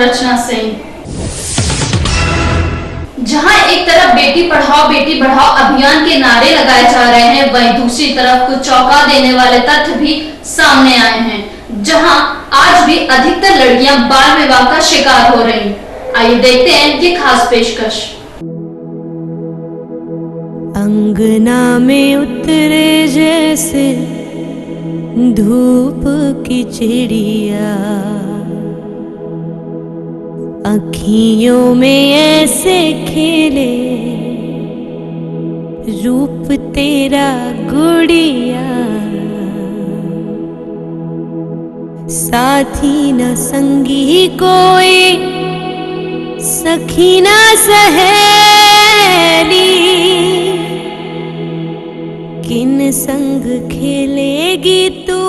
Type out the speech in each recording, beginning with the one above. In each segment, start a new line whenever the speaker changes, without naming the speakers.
रचना सिंह। जहां एक तरफ बेटी पढ़ाओ अभियान के नारे लगाए जा रहे हैं, वहीं दूसरी तरफ कुछ चौंका देने वाले तथ्य भी सामने आए हैं, जहां आज भी अधिकतर लड़कियां बाल विवाह का शिकार हो रही। आइए देखते हैं ये खास पेशकश।
अंगना में उतरे जैसे धूप की चिड़िया, अखियों में ऐसे खेले रूप तेरा गुड़िया, साथी न संगी कोई सखी न सहेली, किन संग खेलेगी तू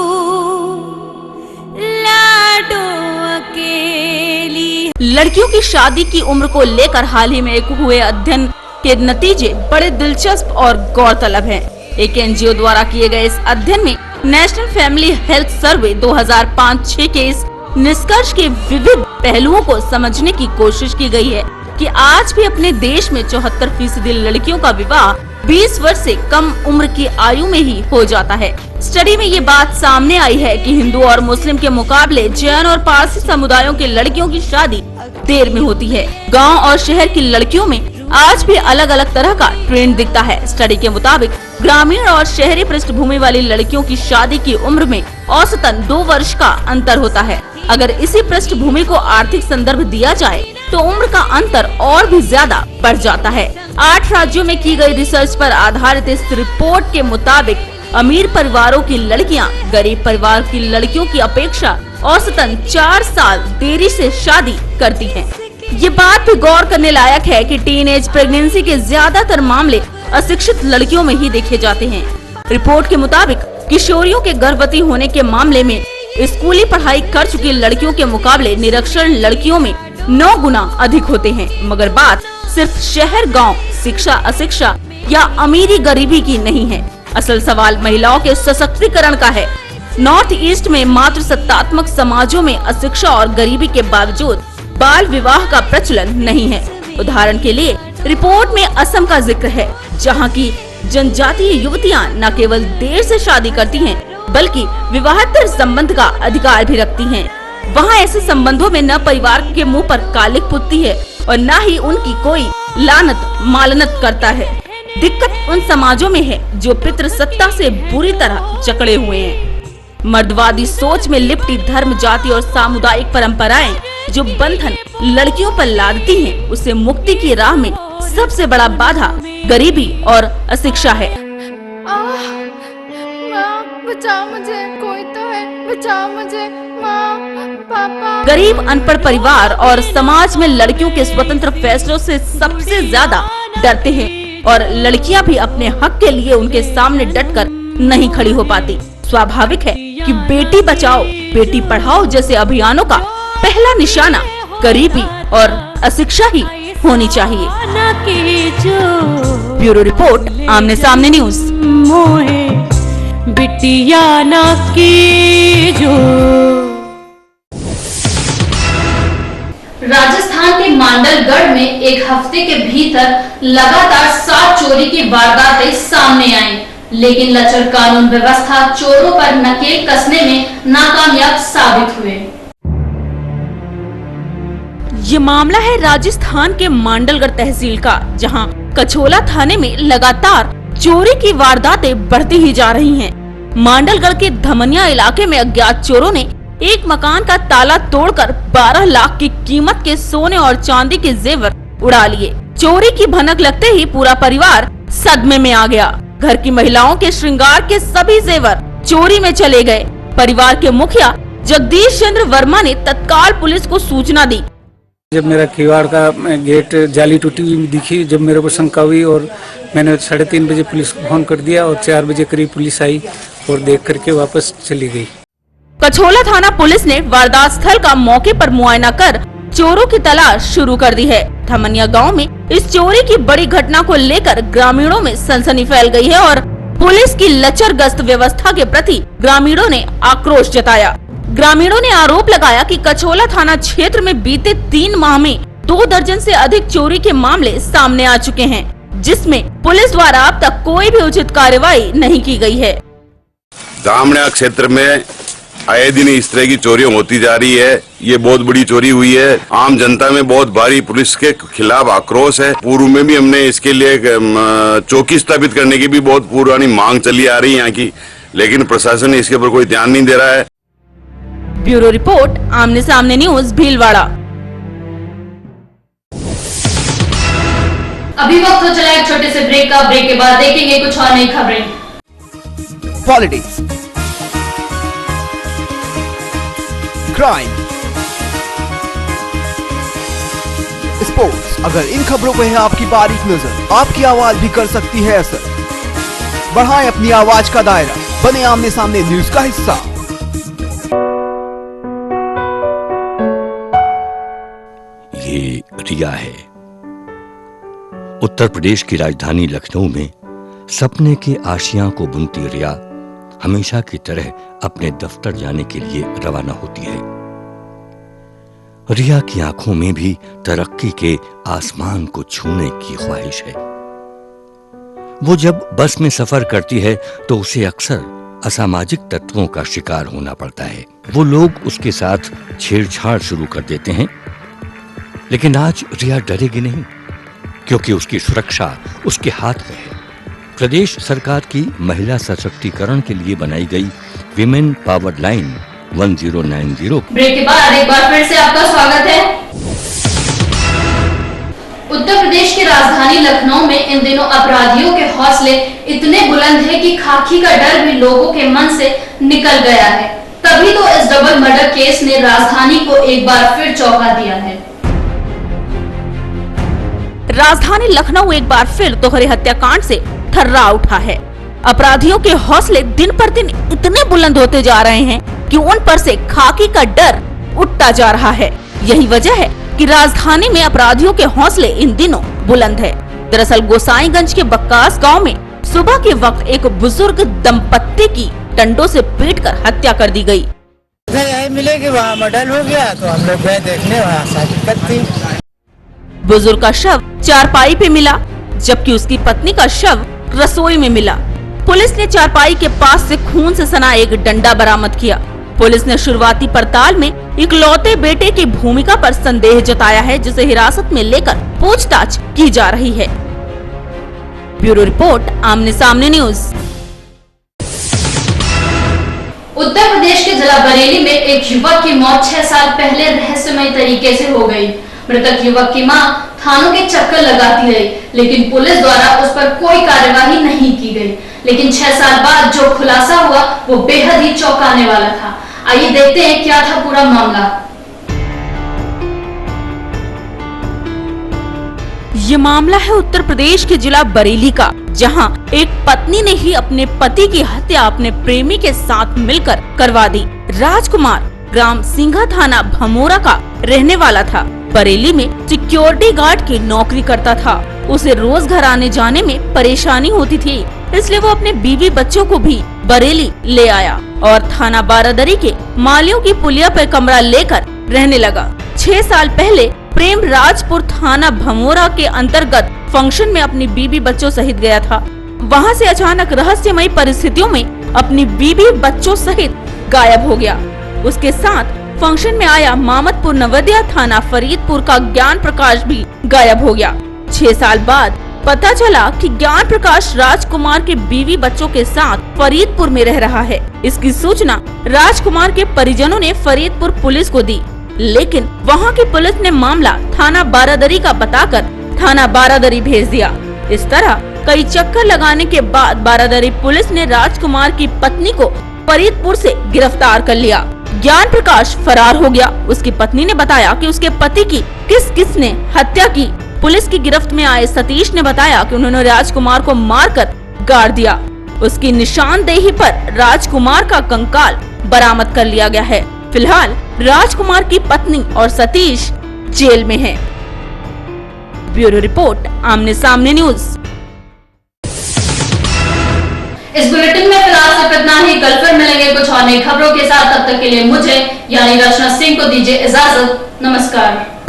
लाडो अकेली।
लड़कियों की शादी की उम्र को लेकर हाल ही में हुए अध्ययन के नतीजे बड़े दिलचस्प और गौरतलब हैं। एक एनजीओ द्वारा किए गए इस अध्ययन में नेशनल फैमिली हेल्थ सर्वे 2005-06 के इस निष्कर्ष के विविध पहलुओं को समझने की कोशिश की गई है कि आज भी अपने देश में 74% लड़कियों का विवाह 20 वर्ष से कम उम्र की आयु में ही हो जाता है। स्टडी में ये बात सामने आई है कि हिंदू और मुस्लिम के मुकाबले जैन और पारसी समुदायों के लड़कियों की शादी देर में होती है। गांव और शहर की लड़कियों में आज भी अलग अलग तरह का ट्रेंड दिखता है। स्टडी के मुताबिक ग्रामीण और शहरी पृष्ठभूमि वाली लड़कियों की शादी की उम्र में औसतन 2 वर्ष का अंतर होता है। अगर इसी पृष्ठभूमि को आर्थिक संदर्भ दिया जाए तो उम्र का अंतर और भी ज्यादा बढ़ जाता है। 8 राज्यों में की गई रिसर्च पर आधारित इस रिपोर्ट के मुताबिक अमीर परिवारों की लड़कियां गरीब परिवार की लड़कियों की अपेक्षा औसतन 4 साल देरी से शादी करती हैं। ये बात भी गौर करने लायक है कि टीनेज प्रेगनेंसी के ज्यादातर मामले अशिक्षित लड़कियों में ही देखे जाते हैं। रिपोर्ट के मुताबिक किशोरियों के गर्भवती होने के मामले में स्कूली पढ़ाई कर चुकी लड़कियों के मुकाबले निरक्षर लड़कियों में 9 गुना अधिक होते हैं। मगर बात सिर्फ शहर गांव, शिक्षा अशिक्षा या अमीरी गरीबी की नहीं है। असल सवाल महिलाओं के सशक्तिकरण का है। नॉर्थ ईस्ट में मात्र सत्तात्मक समाजों में अशिक्षा और गरीबी के बावजूद बाल विवाह का प्रचलन नहीं है। उदाहरण के लिए रिपोर्ट में असम का जिक्र है, जहां की जनजातीय युवतियां न केवल देर से शादी करती हैं, बल्कि विवाहेतर संबंध का अधिकार भी रखती हैं। वहां ऐसे संबंधों में न परिवार के मुंह पर कालिक पुतती है और न ही उनकी कोई लानत मालनत करता है। दिक्कत उन समाजों में है जो पितृसत्ता से बुरी तरह जकड़े हुए हैं। मर्दवादी सोच में लिपटी धर्म, जाति और सामुदायिक परंपराएं जो बंधन लड़कियों पर लादती हैं, उसे मुक्ति की राह में सबसे बड़ा बाधा गरीबी और अशिक्षा है।
माँ बचाओ मुझे, कोई तो है, बचाओ मुझे माँ, पापा।
गरीब अनपढ़ परिवार और समाज में लड़कियों के स्वतंत्र फैसलों से सबसे ज्यादा डरते हैं और लड़कियां भी अपने हक के लिए उनके सामने डटकर नहीं खड़ी हो पाती। स्वाभाविक है कि बेटी बचाओ बेटी पढ़ाओ जैसे अभियानों का पहला निशाना गरीबी और अशिक्षा ही होनी चाहिए। ब्यूरो रिपोर्ट, आमने सामने न्यूज।
मोहे बिटिया ना की जो।
राजस्थान के मांडलगढ़ में एक हफ्ते के भीतर लगातार 7 चोरी की वारदातें सामने आईं, लेकिन लचर कानून व्यवस्था चोरों पर नकेल कसने में नाकामयाब साबित हुए।
ये मामला है राजस्थान के मांडलगढ़ तहसील का, जहां कछोला थाने में लगातार चोरी की वारदातें बढ़ती ही जा रही हैं। मांडलगढ़ के धमनिया इलाके में अज्ञात चोरों ने एक मकान का ताला तोड़कर 12 लाख की कीमत के सोने और चांदी के जेवर उड़ा लिए। चोरी की भनक लगते ही पूरा परिवार सदमे में आ गया। घर की महिलाओं के श्रृंगार के सभी जेवर चोरी में चले गए। परिवार के मुखिया जगदीश चंद्र वर्मा ने तत्काल पुलिस को सूचना दी।
जब मेरा किवाड़ का गेट जाली टूटी हुई दिखी, जब मेरे को शंका हुई और मैंने 3:30 बजे पुलिस को फोन कर दिया और 4 बजे करीब पुलिस आई और देख करके वापस चली गई।
कछोला थाना पुलिस ने वारदात स्थल का मौके पर मुआयना कर चोरों की तलाश शुरू कर दी है। धमनिया गांव में इस चोरी की बड़ी घटना को लेकर ग्रामीणों में सनसनी फैल गई है और पुलिस की लचर गश्त व्यवस्था के प्रति ग्रामीणों ने आक्रोश जताया। ग्रामीणों ने आरोप लगाया कि कचौला थाना क्षेत्र में बीते 3 माह में 2 दर्जन से अधिक चोरी के मामले सामने आ चुके हैं, जिसमें पुलिस द्वारा अब तक कोई भी उचित कार्रवाई नहीं की गई है।
दामड़ा क्षेत्र में आए दिन इस तरह की चोरियां होती जा रही है। ये बहुत बड़ी चोरी हुई है। आम जनता में बहुत भारी पुलिस के खिलाफ आक्रोश है। पूर्व में भी हमने इसके लिए चौकी स्थापित करने की भी बहुत पुरानी मांग चली आ रही है यहाँ की, लेकिन प्रशासन इसके ऊपर कोई ध्यान नहीं दे रहा है।
ब्यूरो रिपोर्ट, आमने सामने न्यूज, भीलवाड़ा।
अभी वक्त हो चला एक छोटे से ब्रेक का। ब्रेक के बाद देखेंगे कुछ और नई खबरें।
Politics, crime, sports. अगर इन खबरों पर है आपकी बारीक नजर, आपकी आवाज भी कर सकती है असर। बढ़ाएं अपनी आवाज का दायरा, बने आमने सामने न्यूज का हिस्सा।
ये रिया है। उत्तर प्रदेश की राजधानी लखनऊ में सपने के आशियां को बुनती रिया हमेशा की तरह अपने दफ्तर जाने के लिए रवाना होती है। रिया की आंखों में भी तरक्की के आसमान को छूने की ख्वाहिश है। वो जब बस में सफर करती है तो उसे अक्सर असामाजिक तत्वों का शिकार होना पड़ता है। वो लोग उसके साथ छेड़छाड़ शुरू कर देते हैं, लेकिन आज रिया डरेगी नहीं, क्योंकि उसकी सुरक्षा उसके हाथ में है। प्रदेश सरकार की महिला सशक्तिकरण के लिए बनाई गई विमेन पावर लाइन 1090।
ब्रेक के बाद एक बार फिर से आपका स्वागत है। उत्तर प्रदेश की राजधानी लखनऊ में इन दिनों अपराधियों के हौसले इतने बुलंद है कि खाकी का डर भी लोगों के मन से निकल गया है। तभी तो इस डबल मर्डर केस ने राजधानी को एक बार फिर चौंका दिया है।
राजधानी लखनऊ एक बार फिर दोहरे हत्याकांड से थर्रा उठा है। अपराधियों के हौसले दिन पर दिन इतने बुलंद होते जा रहे हैं कि उन पर से खाकी का डर उठता जा रहा है। यही वजह है कि राजधानी में अपराधियों के हौसले इन दिनों बुलंद है। दरअसल गोसाईगंज के बक्कास गांव में सुबह के वक्त एक बुजुर्ग दंपत्ति की डंडों से पीटकर हत्या कर दी गई।
मिले कि वहाँ मर्डर हो गया तो हम लोग गए देखने, वहाँ हकीकत थी।
बुजुर्ग का शव चारपाई पे मिला, जबकि उसकी पत्नी का शव रसोई में मिला। पुलिस ने चारपाई के पास से खून से सना एक डंडा बरामद किया। पुलिस ने शुरुआती पड़ताल में इकलौते बेटे की भूमिका पर संदेह जताया है, जिसे हिरासत में लेकर पूछताछ की जा रही है। ब्यूरो रिपोर्ट, आमने सामने न्यूज।
उत्तर प्रदेश के जिला बरेली में एक युवक की मौत 6 साल पहले रहस्यमय तरीके से हो गई। मृतक युवक की मां थानों के चक्कर लगाती रही, लेकिन पुलिस द्वारा उस पर कोई कार्यवाही नहीं की गई। लेकिन 6 साल बाद जो खुलासा हुआ वो बेहद ही चौंकाने वाला था। आइए देखते हैं क्या था पूरा मामला।
ये मामला है उत्तर प्रदेश के जिला बरेली का, जहां एक पत्नी ने ही अपने पति की हत्या अपने प्रेमी के साथ मिलकर करवा दी। राजकुमार ग्राम सिंघा थाना भमोरा का रहने वाला था। बरेली में सिक्योरिटी गार्ड की नौकरी करता था। उसे रोज घर आने जाने में परेशानी होती थी, इसलिए वो अपने बीवी बच्चों को भी बरेली ले आया और थाना बारादरी के मालियों की पुलिया पर कमरा लेकर रहने लगा। 6 साल पहले प्रेम राजपुर थाना भमोरा के अंतर्गत फंक्शन में अपनी बीवी बच्चों सहित गया था। वहां से अचानक रहस्यमय परिस्थितियों में अपनी बीवी बच्चों सहित गायब हो गया। उसके साथ फंक्शन में आया मामदपुर नवदिया थाना फरीदपुर का ज्ञान प्रकाश भी गायब हो गया। 6 साल बाद पता चला कि ज्ञान प्रकाश राजकुमार के बीवी बच्चों के साथ फरीदपुर में रह रहा है। इसकी सूचना राजकुमार के परिजनों ने फरीदपुर पुलिस को दी, लेकिन वहां की पुलिस ने मामला थाना बारादरी का बताकर थाना बारादरी भेज दिया। इस तरह कई चक्कर लगाने के बाद बारादरी पुलिस ने राजकुमार की पत्नी को फरीदपुर से गिरफ्तार कर लिया। ज्ञान प्रकाश फरार हो गया। उसकी पत्नी ने बताया कि उसके पति की किस ने हत्या की। पुलिस की गिरफ्त में आए सतीश ने बताया कि उन्होंने राजकुमार को मारकर गाड़ दिया। उसकी निशानदेही पर राजकुमार का कंकाल बरामद कर लिया गया है। फिलहाल राजकुमार की पत्नी और सतीश जेल में हैं। ब्यूरो रिपोर्ट, आमने सामने न्यूज।
इस बुलेटिन में फिलहाल सिर्फ इतना ही। कल फिर मिलेंगे कुछ और नई खबरों के साथ। तब तक के लिए मुझे यानी रचना सिंह को दीजिए इजाजत। नमस्कार।